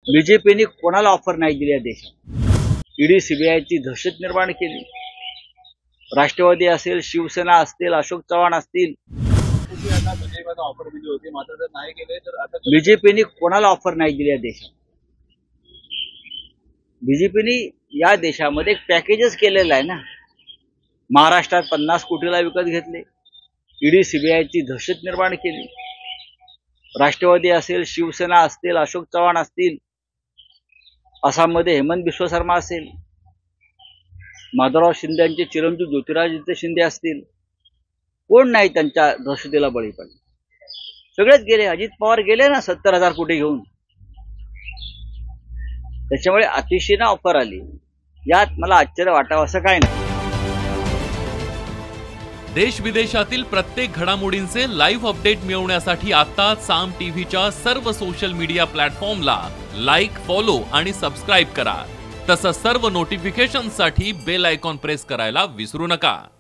बीजेपीने कोणाला ऑफर नाही दिली या देशात। ईडी सीबीआयची दहशत निर्माण केली। राष्ट्रवादी असेल, शिवसेना असतील, अशोक चव्हाण असतील, ऑफर दिली होती, मात्र जर नाही केले तर आता बीजेपीने कोणाला ऑफर नाही दिली या देशात। बीजेपीने या देशामध्ये एक पॅकेजच केलेलं आहे ना। महाराष्ट्रात 50 कोटीला विकत घेतले, ईडी सीबीआयची दहशत निर्माण केली। राष्ट्रवादी असेल, शिवसेना असतील, अशोक चव्हाण असतील, आसाममध्ये हेमंत बिस्व शर्मा असेल, माधवराव शिंदेचे चिरंजीव ज्योतिरादित्य शिंदे असतील, कोण नाही त्यांच्या दहशतीला बळी पडले। सगळेच गेले। अजित पवार गेले ना 70,000 कोटी घेऊन। त्याच्यामुळे अतिशय ऑफर आली, यात मला आश्चर्य वाटावं असं काय नाही। देश विदेशातील प्रत्येक घडामोडींचे लाईव्ह अपडेट मिळवण्यासाठी आता साम टीव्हीच्या सर्व सोशल मीडिया प्लॅटफॉर्मला लाईक, फॉलो आणि सबस्क्राईब करा। तसंच सर्व नोटिफिकेशनसाठी बेल आयकॉन प्रेस करायला विसरू नका।